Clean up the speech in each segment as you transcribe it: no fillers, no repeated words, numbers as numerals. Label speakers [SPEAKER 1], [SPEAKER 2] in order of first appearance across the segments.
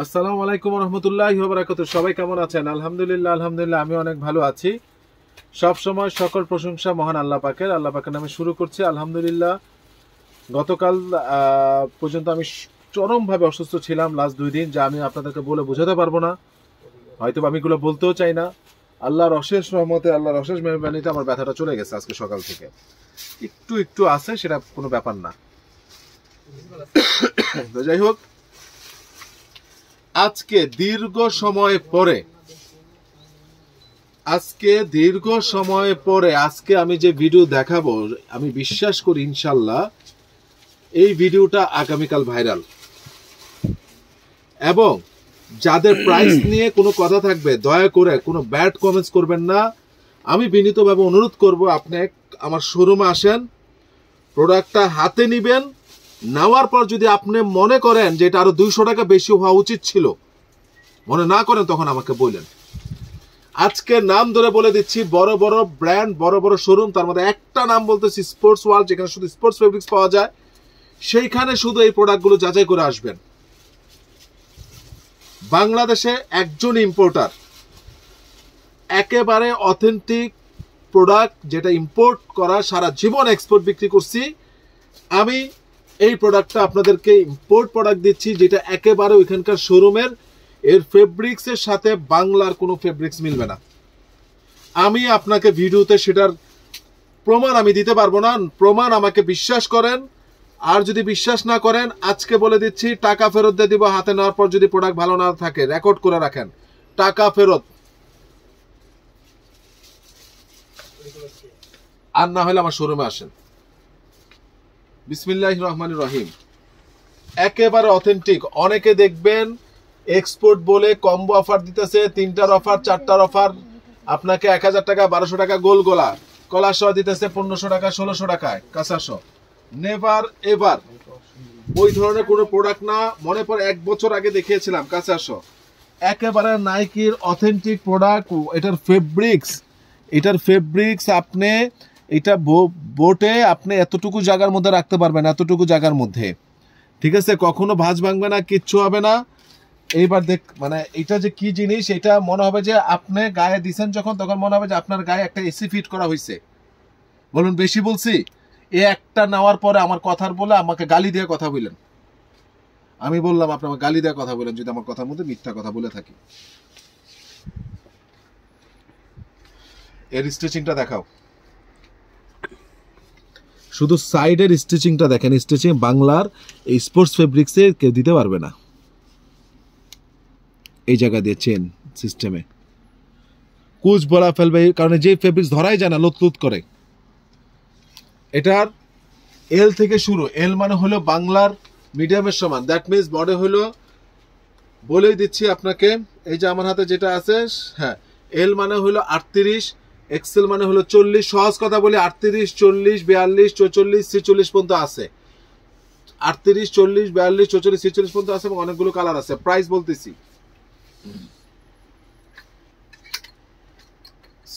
[SPEAKER 1] আসসালামু আলাইকুম রহমতুল্লাহি ওয়া বারাকাতুহু। সবাই কেমন আছেন? আলহামদুলিল্লাহ আমি অনেক ভালো আছি। সব সময় সকল প্রশংসা মহান আল্লাহ পাকের নামে শুরু করছি। আলহামদুলিল্লাহ, গতকাল পর্যন্ত আমি চরমভাবে অসুস্থ ছিলাম, লাস্ট 2 দিন, যা আমি আপনাদেরকে বলে বোঝাতে পারবো না, হয়তো আমি এগুলো বলতেও চাই না। আল্লাহর অশেষ রহমতে, আল্লাহর অশেষ মেহরবানিতে আমার ব্যথাটা চলে গেছে আজকে সকাল থেকে। একটু আছে, সেটা কোনো ব্যাপার না। তো যাই হোক, আজকে দীর্ঘ সময় পরে আজকে আমি যে ভিডিও দেখাবো, আমি বিশ্বাস করি ইনশাল্লাহ এই ভিডিওটা আগামীকাল ভাইরাল। এবং যাদের প্রাইস নিয়ে কোনো কথা থাকবে, দয়া করে কোনো ব্যাড কমেন্টস করবেন না। আমি বিনীতভাবে অনুরোধ করব, আপনি আমার শোরুমে আসেন, প্রোডাক্টটা হাতে নিবেন। নেওয়ার পর যদি আপনি মনে করেন যে এটা আরো 200 টাকা বেশি হওয়া উচিত ছিল, মনে না করেন, তখন আমাকে বললেন। আজকে নাম ধরে বলে দিচ্ছি, বড় বড় ব্র্যান্ড, বড় বড় শোরুম, তার মধ্যে একটা নাম বলতেছি স্পোর্টস ওয়ার্ল্ড, যেখানে শুধু স্পোর্টস ফেব্রিক্স পাওয়া যায়। সেইখানে শুধু এই প্রোডাক্টগুলো যাচাই করে আসবেন। বাংলাদেশে একজন ইম্পোর্টার, একেবারে অথেন্টিক প্রোডাক্ট, যেটা ইম্পোর্ট করা, সারা জীবন এক্সপোর্ট বিক্রি করছি আমি। এই প্রোডাক্টটা আপনাদেরকে ইম্পোর্ট প্রোডাক্ট দিচ্ছি, যেটা একেবারে ওইখানকার শোরুমের। এর ফেব্রিক্সের সাথে বাংলার কোনো ফেব্রিক্স মিলবে না। আমি আপনাকে ভিডিওতে সেটার প্রমাণ আমি দিতে পারবো না। প্রমাণ আমাকে বিশ্বাস করেন। আর যদি বিশ্বাস না করেন, আজকে বলে দিচ্ছি, টাকা ফেরত দিয়ে দিব। হাতে নেওয়ার পর যদি প্রোডাক্ট ভালো না থাকে, রেকর্ড করে রাখেন, টাকা ফেরত। আর না হলে আমার শোরুমে আসেন। বিসমিল্লাহির রহমানির রহিম। একেবারে অথেন্টিক। অনেকে দেখবেন এক্সপোর্ট বলে কম্বো অফার দিতেছে, 3টার অফার, 4টার অফার, আপনাকে 1000 টাকা, 1200 টাকা গোল গোলা কলা সহ দিতেছে 1500 টাকা, 1600 টাকায় কাঁচা সহ। নেভার এভার ওই ধরনের কোনো প্রোডাক্ট না। মনে পড়ে 1 বছর আগে দেখিয়েছিলাম কাঁচা সহ। একেবারে নাইকির অথেন্টিক প্রোডাক্ট। এটার ফেব্রিক্স আপনি এটা বোটে আপনি এতটুকু জায়গার মধ্যে রাখতে পারবেন, এতটুকু জায়গার মধ্যে, ঠিক আছে? কখনো ভাঁজ ভাঙবে না, কিচ্ছু হবে না। এইবার মানে এটা যে কি জিনিস, এটা মনে হবে যে আপনি গায়ে দিছেন যখন, তখন মনে হবে যে আপনার গায়ে একটা এসি ফিট করা হয়েছে। বলুন বেশি বলছি? এই একটা নেওয়ার পরে আমার কথার বলে আমাকে গালি দিয়ে কথা বললেন। আমি বললাম আপনি আমার গালি দিয়ে কথা বলেন যদি আমার কথার মধ্যে মিথ্যা কথা বলে থাকি। এর স্টিচিংটা দেখাও, শুধু সাইডের স্টিচিংটা দেখেন। স্টিচিং বাংলার এই স্পোর্টস ফেব্রিক্সে কেউ দিতে পারবে না। এই জায়গা দিয়ে চেন সিস্টেমে কুচ বলা ফেলবে, কারণ যে ফেব্রিক্স ধরাই যায় না, লুত করে। এটার এল থেকে শুরু। এল মানে হলো বাংলার মিডিয়ামের সমান। দ্যাট মিনস বডি হলো, বলেই দিচ্ছি আপনাকে, এই যে আমার হাতে যেটা আছে, হ্যাঁ, এল মানে হলো 38, এক্সেল মানে হলো 40। সহজ কথা বলি, 38, 40, 42, 44, 46 পর্যন্ত আছে। 38, 40, 42, 44, 46 পর্যন্ত আছে, এবং অনেকগুলো কালার আছে। প্রাইস বলতেছি,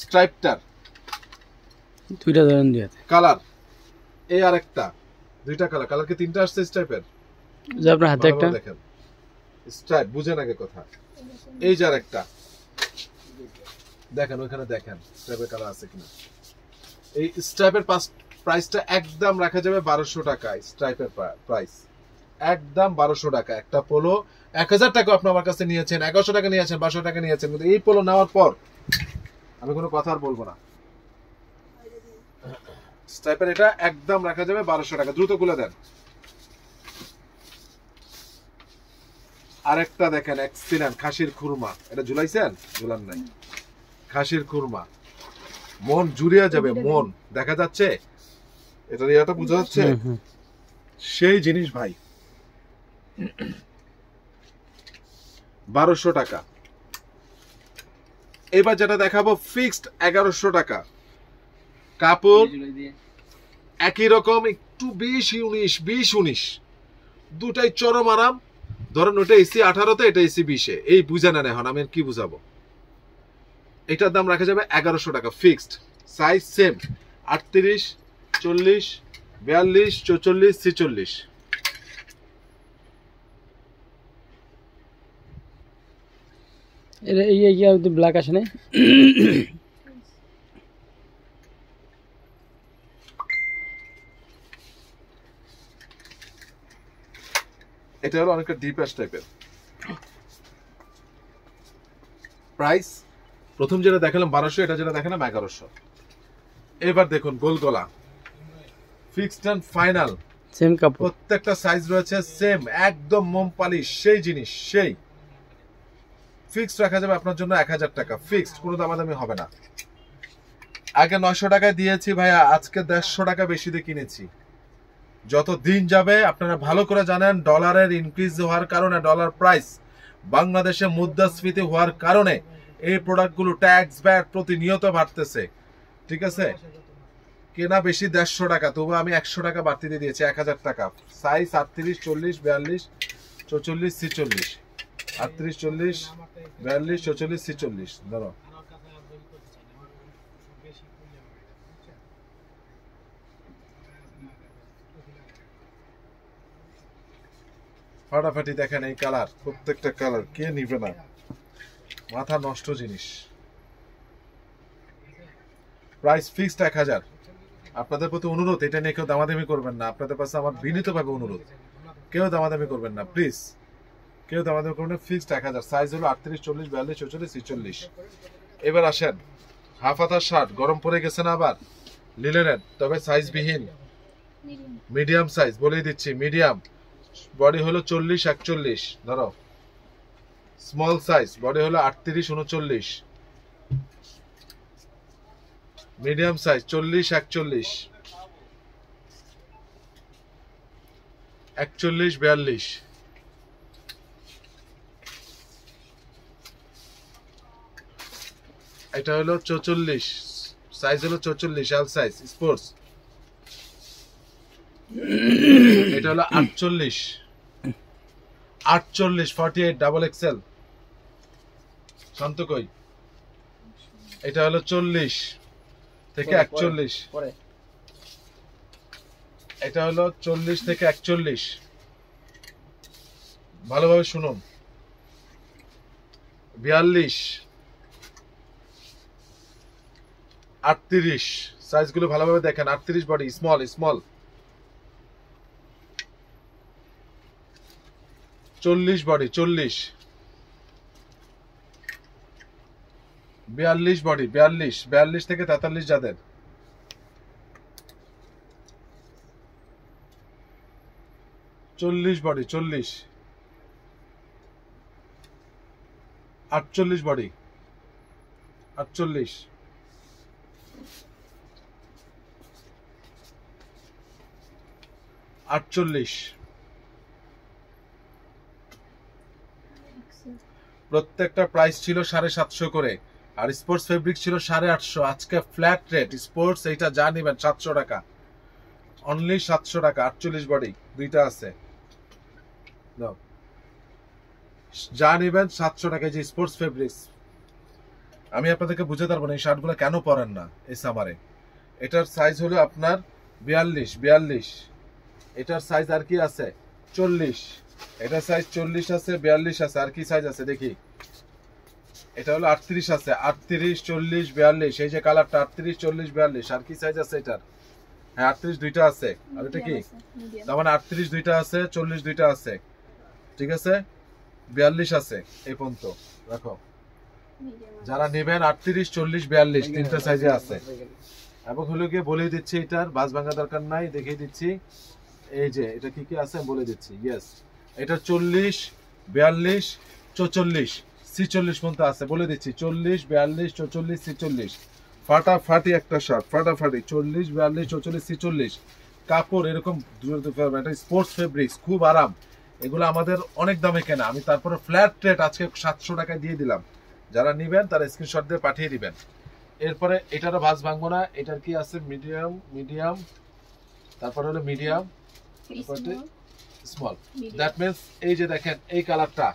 [SPEAKER 1] স্ট্রাইপটার
[SPEAKER 2] 2টা ধরেন দিয়াতে
[SPEAKER 1] কালার, এই আরেকটা, 2টা কালার। কালার কি 3টা আসছে স্ট্রাইপের?
[SPEAKER 2] যে আপনার হাতে একটা
[SPEAKER 1] দেখেন, স্ট্রাইপ বুঝেন আগে কথা। এই যে আরেকটা দেখেন, ওইখানে দেখেন স্ট্রাইপের কালার আছে কিনা। এই স্ট্রাইপের প্রাইসটা একদম রাখা যাবে 1200 টাকা। স্ট্রাইপের প্রাইস একদম 1200 টাকা। একটা পোলো 1000 টাকা আপনি আমার কাছে নিয়েছেন, 1100 টাকা নিয়েছেন, 1200 টাকা নিয়েছেন, কিন্তু এই পোলো নেওয়ার পর আমি কোনো কথা আর বলবো না। স্ট্রাইপের এটা একদম রাখা যাবে 1200 টাকা। দ্রুত খুলে দেন। আরেকটা দেখেন, এক্সিলেন্ট খাসির খুরমা। এটা ঝুলাইছেন? ঝুলান নাই। খাসির খুরমা, মন জুড়িয়ে যাবে। মন দেখা যাচ্ছে, এটা ইয়াটা বোঝা যাচ্ছে, সেই জিনিস ভাই। 1200 টাকা। এবার যেটা দেখাবো ফিক্সড 1100 টাকা। কাপড় একই রকম, একটু 20-19 দুটাই চরম আরাম। ধরেন ওটা এসি 18-তে, এটা এসি 20-এ। এই বুঝে নেন। এখন আমি কি বুঝাবো? এটার দাম রাখা যাবে 1100 টাকা ফিক্সড। Size same, 38, 40, 42, 44, 46।
[SPEAKER 2] এই ব্ল্যাক আসে না
[SPEAKER 1] এটা হলো অনেকটা ডিপ অ্যাশ টাইপের। প্রাইস প্রথম যেটা দেখালাম 1200, এটা যেটা দেখালাম 1100। এবার দেখুন গোল গলা, ফিক্সড এন্ড ফাইনাল,
[SPEAKER 2] সেম কাপড়,
[SPEAKER 1] প্রত্যেকটা সাইজ রয়েছে সেম, একদম মোম পালিশ, সেই জিনিস সেই। ফিক্সড রাখা যাবে আপনার জন্য 1000 টাকা, ফিক্সড, কোনো দামাদামি হবে না। আগে 900 টাকায় দিয়েছি ভাইয়া, আজকে 150 টাকা বেশি দিয়ে কিনেছি। যত দিন যাবে আপনারা ভালো করে জানেন, ডলারের ইনক্রিজ হওয়ার কারণে, ডলার প্রাইস বাংলাদেশে মুদ্রাস্ফীতি হওয়ার কারণে এই প্রোডাক্টগুলো ট্যাক্স ব্যাট প্রতিনিয়ত বাড়তেছে, ঠিক আছে। কেনা বেশি 150 টাকা, তবু আমি 100 টাকা বাড়তি দিয়ে দিয়েছি, 1000 টাকা। সাইজ 38, 40, 42, 44, 46, 38, 40, 42, 44, 46। ধরো ফাটাফাটি দেখেন এই কালার, প্রত্যেকটা কালার কে নিবে না, মাথা নষ্ট জিনিস। Price fixed 1000। আপনাদের প্রতি অনুরোধ, এটা নিয়ে কেউ দামাদামি করবেন না, আপনাদের কাছে আমার বিনীতভাবে অনুরোধ, কেউ দামাদামি করবেন না প্লিজ, কেউ দামাদামি করবেন না। ফিক্সড 1000। সাইজ হলো 38, 40, 42, 44, 46। এবার আসেন হাফ হাতার শার্ট, গরম পড়ে গেছে না আবার, লিলেনের, তবে সাইজ বিহীন, মিডিয়াম সাইজ, বলেই দিচ্ছি মিডিয়াম। বডি হলো 40, 41, ধরো স্মল সাইজ, বডি হলো 38, 39, মিডিয়াম সাইজ 40, 41, 41, 42, এটা হলো 44, সাইজ হলো 44, এল সাইজ স্পোর্টস। এটা হলো 48, 48, ডাবল এক্সেল, শান্ত কই। এটা হলো 40 থেকে 41, এটা হলো 40 থেকে 41, ভালোভাবে শুনুন। 42, 38, সাইজগুলো ভালোভাবে দেখেন। 38 body, small small. 40 body, 40, 42 body, 42, 42 থেকে 43 যাদের। 40 বডি, 40, 48 বডি, 48, 48। প্রত্যেকটা প্রাইস ছিল 750 করে, আর স্পোর্টস ফেব্রিক ছিল 850। আজকে ফ্ল্যাট রেট স্পোর্টস, এইটা যা নিবেন 700 টাকা, অনলি 700 টাকা। 48 বডি, দুইটা আছে, যা নিবেন 700 টাকা। যে স্পোর্টস ফেব্রিক্স, আমি আপনাদেরকে বুঝাতে পারবো না এই শার্টগুলো কেন পরেন না এই সামারে। এটার সাইজ হলো আপনার 42, 42, এটার সাইজ আর কি আছে 40, এটার সাইজ 40 আছে, 42 আছে, আর কি সাইজ আছে দেখি। এটা হলো 38 আছে, 38, 40, 42, এই যে কালারটা 38, 40, 42, আর কি সাইজ আছে এটার? হ্যাঁ 38 দুইটা আছে, আর এটা কি? তার মানে 38 দুইটা আছে, 40 দুইটা আছে, ঠিক আছে, 42 আছে এই পর্যন্ত। রাখো, যারা নেবেন 38, 40, 42 তিনটা সাইজে আছে। এবং হলো গিয়ে বলে দিচ্ছি, এটার বাস ভাঙা দরকার নাই, দেখিয়ে দিচ্ছি। এই যে এটা কি কি আছে বলে দিচ্ছি। ইয়েস, এটা 40, 42, 44, 46 পর্যন্ত আছে, বলে দিচ্ছি। 40, 42, 44, 46, ফাটাফাটি একটা শার্ট, ফাটাফাটি 40, 42, 44, 46। কাপড় এরকম স্পোর্টস ফেব্রিক্স, খুব আরাম। এগুলো আমাদের অনেক দামে কেনা, আমি তারপরে ফ্ল্যাট রেট আজকে 700 টাকায় দিয়ে দিলাম। যারা নিবেন তারা স্ক্রিনশট দিয়ে পাঠিয়ে দিবেন। এরপরে এটারও ভাঁজ ভাঙবো না। এটার কি আছে? মিডিয়াম, মিডিয়াম, তারপরে হলো মিডিয়াম, স্মল। দ্যাট মিন্স এই যে দেখেন এই কালারটা,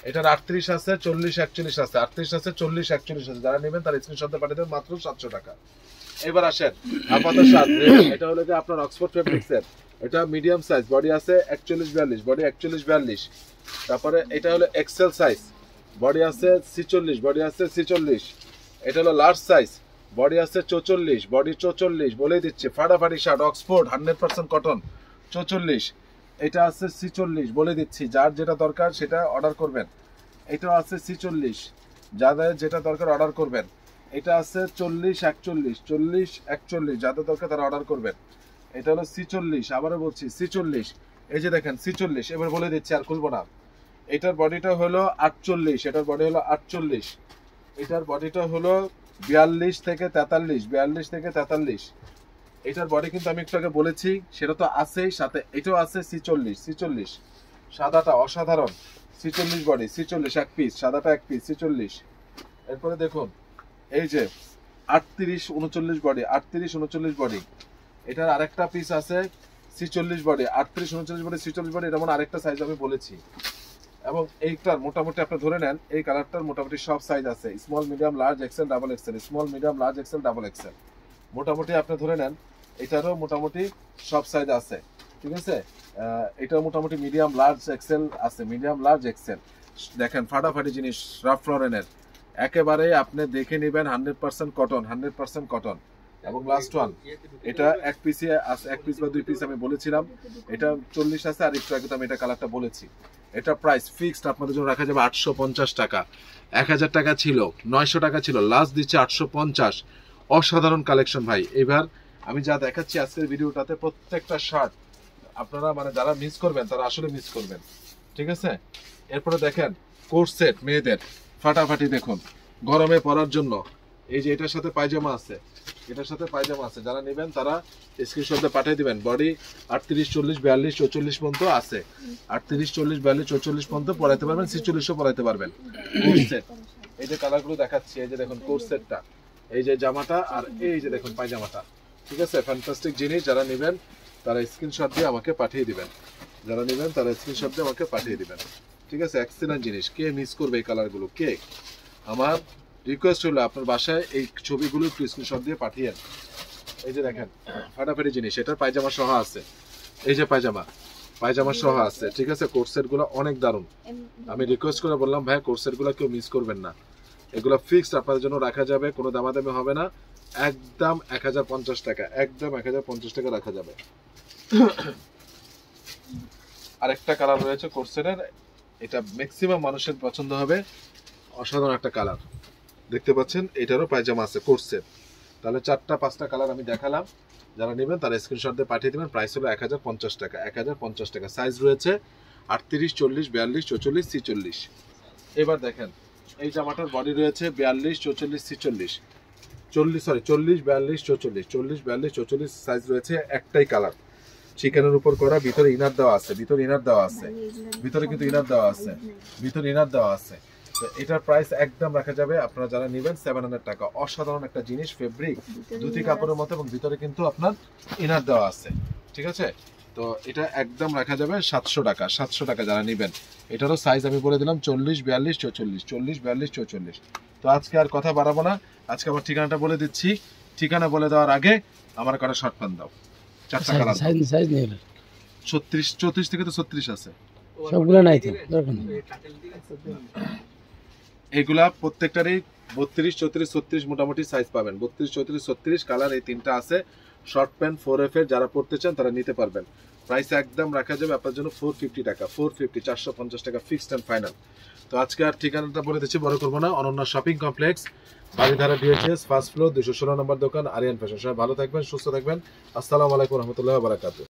[SPEAKER 1] এটার 38 আছে, 40, 41 আছে, 38 আছে, 40, 41 আছে। যারা নেবেন তারা স্ক্রিনশট দিয়ে পাঠিয়ে দেবেন, মাত্র 700 টাকা। এবার আসেন আপাতত সাথে, এটা হলো যে আপনার অক্সফোর্ড ফেব্রিক্সের, এটা মিডিয়াম সাইজ, বডি আছে 41, 42, বডি 41, 42। তারপরে এটা হলো এক্সেল সাইজ, বডি আছে 46, বডি আছে 46, এটা হলো লার্জ সাইজ, বডি আছে 44, বডি 44 বলে দিচ্ছে, ফাটাফাটি শার্ট অক্সফোর্ড 100% কটন 44, এটা আছে 46 বলে দিচ্ছি, যার যেটা দরকার সেটা অর্ডার করবেন। এটা আছে 46, যাদের যেটা দরকার অর্ডার করবেন। এটা আছে 40, 41, 40, 41, যাদের দরকার তারা অর্ডার করবেন। এটা হলো 46, আবারও বলছি 46, এই যে দেখেন 46, এবার বলে দিচ্ছি আর খুলবো না। এটার বডিটা হলো 48, এটার বডি হলো 48, এটার বডিটা হলো 42 থেকে 43, 42 থেকে 43, এটার বডি কিন্তু আমি একটু আগে বলেছি সেটা তো আছেই, সাথে এটাও আছে 46, 46, সাদাটা অসাধারণ 46 বডি, 46 এক পিস, সাদাটা এক পিস 46। এরপরে দেখুন এই যে 38, 39 বডি, 38, 39 বডি, এটার আরেকটা পিস আছে 46 বডি, 38, 39 বডি, 46 বডি, এটা মানে আরেকটা সাইজ আমি বলেছি। এবং এইটার মোটামুটি আপনি ধরে নেন এই কালারটার মোটামুটি সব সাইজ আছে, small medium large XL double XL, small medium large XL double XL, মোটামুটি আপনি ধরে নেন এটারও মোটামুটি সব সাইজ আছে, ঠিক আছে। এটার মোটামুটি মিডিয়াম লার্জ এক্সেল আছে, মিডিয়াম লার্জ এক্সেল। দেখেন ফাটাফাটি জিনিস, রাফ লরেনের একেবারে আপনি দেখে নেবেন 100% কটন, 100% কটন। এবং লাস্ট ওয়ান, এটা এক পিসে আছে, এক পিস বা দুই পিস আমি বলেছিলাম, এটা 40 আছে, আর একটু আগে তো আমি এটা কালারটা বলেছি। এটা প্রাইস ফিক্সড আপনাদের জন্য রাখা যাবে 850 টাকা। 1000 টাকা ছিল, 900 টাকা ছিল, লাস্ট দিচ্ছে 850। অসাধারণ কালেকশন ভাই। এবার আমি যা দেখাচ্ছি আজকের ভিডিওটাতে প্রত্যেকটা শার্ট আপনারা মানে যারা মিস করবেন তারা আসলে মিস করবেন, ঠিক আছে। এরপরে দেখেন কোট সেট মেয়েদের ফাটাফাটি, দেখুন গরমে পরার জন্য। এই যে এটার সাথে পায়জামা আছে, এটার সাথে পায়জামা আছে, যারা নেবেন তারা স্ক্রিনশটে পাঠিয়ে দিবেন। বডি 38, 40, 42, 44 পর্যন্ত আছে, 38, 40, 42, 44 পর্যন্ত পরাইতে পারবেন, 46ও পরাইতে পারবেন। কোট সেট, এই যে কালারগুলো দেখাচ্ছি, এই যে দেখুন কোট সেটটা, এই যে জামাটা, আর এই যে দেখুন পায়জামাটা, ঠিক আছে। ফ্যান্টাস্টিক জিনিস, যারা নেবেন তারা স্ক্রিনশট দিয়ে আমাকে পাঠিয়ে দিবেন, যারা নেবেন তারা স্ক্রিনশট দিয়ে আমাকে পাঠিয়ে দিবেন, ঠিক আছে। এক্সেলেন্ট জিনিস, কে মিস করবে এই কালারগুলো, কে? আমার রিকোয়েস্ট হলো আপনার বাসায় এই ছবিগুলো একটু স্ক্রিনশট দিয়ে পাঠিয়েন। এই যে দেখেন ফাটাফাটি জিনিস, এটার পায়জামা সহ আছে, এই যে পায়জামা, পায়জামা সহ আছে, ঠিক আছে। কোট সেটগুলো অনেক দারুণ, আমি রিকোয়েস্ট করে বললাম ভাই কোট সেটগুলো কেউ মিস করবেন না, এগুলো ফিক্সড আপনাদের জন্য রাখা যাবে, কোনো দামাদামি হবে না, একদম 1050 টাকা, একদম 1050 টাকা রাখা যাবে। আরেকটা কালার রয়েছে কোট সেটের, এটা ম্যাক্সিমাম মানুষের পছন্দ হবে, অসাধারণ একটা কালার দেখতে পাচ্ছেন। এটারও পায়জামা আছে কোট সেট। তাহলে 4টা-5টা কালার আমি দেখালাম, যারা নেবেন তারা স্ক্রিনশট দিয়ে পাঠিয়ে দেবেন। প্রাইস হলো 1050 টাকা, 1050 টাকা। সাইজ রয়েছে 38, 40, 42, 44, 46। এবার দেখেন এই জামাটার বডি রয়েছে 42, 44, 46, 40, 42, 44, 40, 42, 44 সাইজ রয়েছে। একটাই কালার, চিকেনের উপর করা, ভিতরে ইনার দেওয়া আছে, ভিতরে ইনার দেওয়া আছে, ভিতরে কিন্তু ইনার দেওয়া আছে, ভিতরে ইনার দেওয়া আছে। তো এটার প্রাইস একদম রাখা যাবে, আপনারা যারা নেবেন 700 টাকা। অসাধারণ একটা জিনিস, ফেব্রিক ধুতি কাপড়ের মতো, এবং ভিতরে কিন্তু আপনার ইনার দেওয়া আছে, ঠিক আছে। তো এটা একদম রাখা যাবে 700 টাকা, 700 টাকা যারা নেবেন। এটারও সাইজ আমি বলে দিলাম 40, 42, 44, 40, 42, 44। তো আজকে আর কথা বাড়াবো না, আজকে আমার ঠিকানাটা বলে দিচ্ছি। ঠিকানা বলে দেওয়ার আগে আমার কটা শর্ট প্যান্ট দাও, 4টা কালার।
[SPEAKER 2] সাইজ নেই
[SPEAKER 1] 36, 34 থেকে তো 36 আছে,
[SPEAKER 2] সবগুলো নাই তো দরকার নেই।
[SPEAKER 1] এগুলা প্রত্যেকটারই 32, 34, 36 মোটামুটি সাইজ পাবেন। 32, 34, 36 কালার, এই 3টা আছে। শর্ট প্যান্ট 4F এর যারা পড়তে চান তারা নিতে পারবেন। প্রাইস একদম রাখা যাবে আপনার জন্য 450 টাকা, 450, 450 টাকা ফিক্সড এন্ড ফাইনাল। তো আজকে আর ঠিকানাটা বলে দিচ্ছি, বড় করবো না। Ananya shopping complex, Baridhara DHS, first floor, 216 নম্বর দোকান, আরিয়ান ফ্যাশন। সবাই ভালো থাকবেন, সুস্থ থাকবেন। আসসালামু আলাইকুম রহমতুল্লাহ বারাকাতুহু।